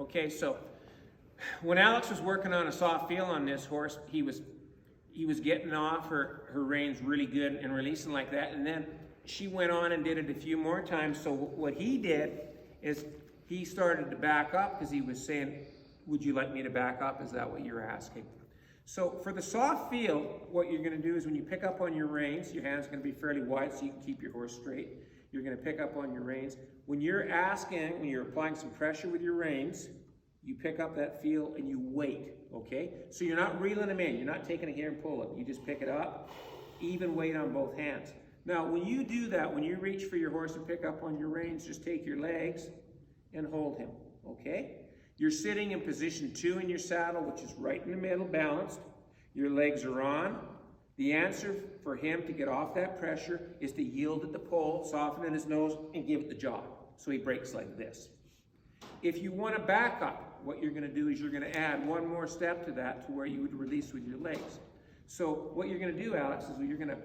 Okay, so when Alex was working on a soft feel on this horse, he was getting off her reins really good and releasing like that, and then she went on and did it a few more times. So what he did is he started to back up because he was saying, would you like me to back up? Is that what you're asking? So for the soft feel, what you're going to do is when you pick up on your reins, your hand's going to be fairly wide so you can keep your horse straight. You're going to pick up on your reins. When you're applying some pressure with your reins, you pick up that feel and you wait, okay? So you're not reeling them in. You're not taking it here and pull it. You just pick it up, even weight on both hands. Now, when you do that, when you reach for your horse to pick up on your reins, just take your legs and hold him, okay? You're sitting in position 2 in your saddle, which is right in the middle, balanced. Your legs are on. The answer for him to get off that pressure is to yield at the pole, soften in his nose, and give it the jaw. So he breaks like this. If you want to back up, what you're going to do is you're going to add one more step to that to where you would release with your legs. So what you're going to do, Alex, is you're going to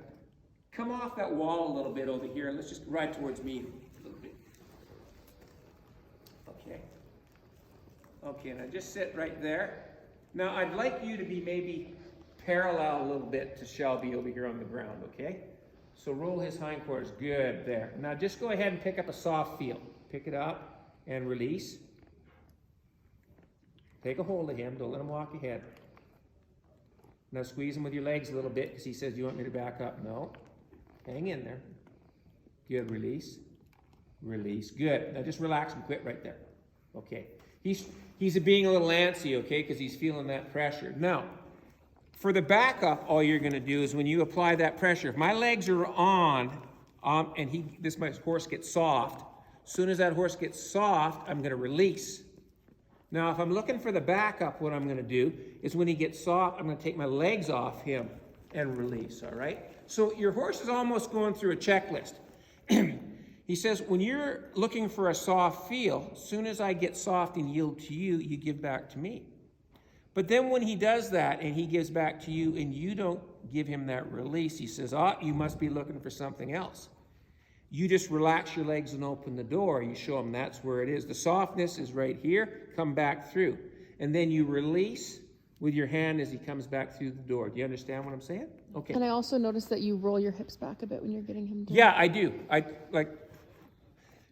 come off that wall a little bit over here, and let's just ride towards me a little bit. Okay. Okay, now just sit right there. Now I'd like you to be maybe parallel a little bit to Shelby over here on the ground, okay? So roll his hindquarters, good, there. Now just go ahead and pick up a soft feel. Pick it up and release. Take a hold of him, don't let him walk ahead. Now squeeze him with your legs a little bit because he says, do you want me to back up? No. Hang in there. Good, release. Release, good. Now just relax and quit right there. Okay. He's being a little antsy, okay, because he's feeling that pressure. Now, for the backup, all you're going to do is when you apply that pressure, if my legs are on, and my horse gets soft, as soon as that horse gets soft, I'm going to release. Now, if I'm looking for the backup, what I'm going to do is when he gets soft, I'm going to take my legs off him and release, all right? So your horse is almost going through a checklist. He says, when you're looking for a soft feel, as soon as I get soft and yield to you, you give back to me. But then when he does that and he gives back to you and you don't give him that release, he says, you must be looking for something else. You just relax your legs and open the door. You show him that's where it is. The softness is right here. Come back through. And then you release with your hand as he comes back through the door. Do you understand what I'm saying? Okay. And I also noticed that you roll your hips back a bit when you're getting him down. Yeah, I do.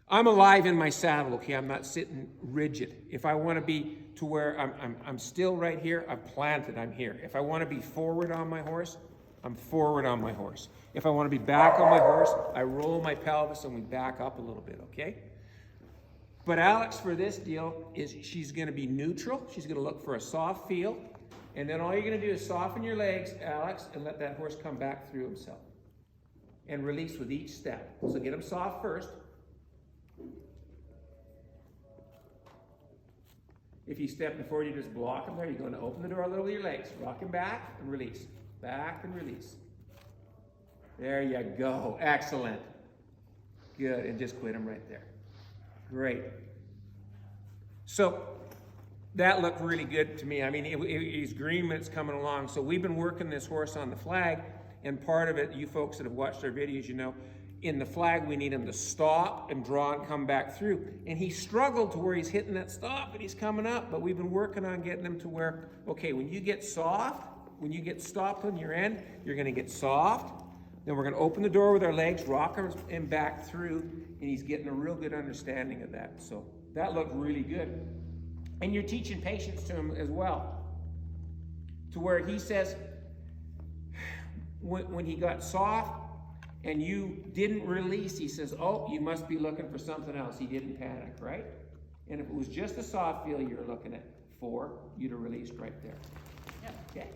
I'm alive in my saddle, okay? I'm not sitting rigid. If I want to be to where I'm still right here, I'm planted, I'm here. If I want to be forward on my horse, I'm forward on my horse. If I want to be back on my horse, I roll my pelvis and we back up a little bit, okay? But Alex, for this deal, she's going to be neutral. She's going to look for a soft feel. And then all you're going to do is soften your legs, Alex, and let that horse come back through himself. And release with each step. So get him soft first. If he's stepping forward, you just block him there. You're going to open the door a little with your legs. Rock him back and release. Back and release. There you go. Excellent. Good. And just quit him right there. Great. So that looked really good to me. I mean, he's green when it's coming along. So we've been working this horse on the flag. And part of it, you folks that have watched our videos, you know, in the flag, we need him to stop and draw and come back through. And he struggled to where he's hitting that stop and he's coming up. But we've been working on getting him to where, okay, when you get soft, when you get stopped on your end, you're going to get soft. Then we're going to open the door with our legs, rock him back through, and he's getting a real good understanding of that. So that looked really good. And you're teaching patience to him as well. To where he says, when he got soft, and you didn't release, he says, oh, you must be looking for something else. He didn't panic, right? And if it was just a soft feel you were looking at for, you'd have released right there. Yeah. Okay.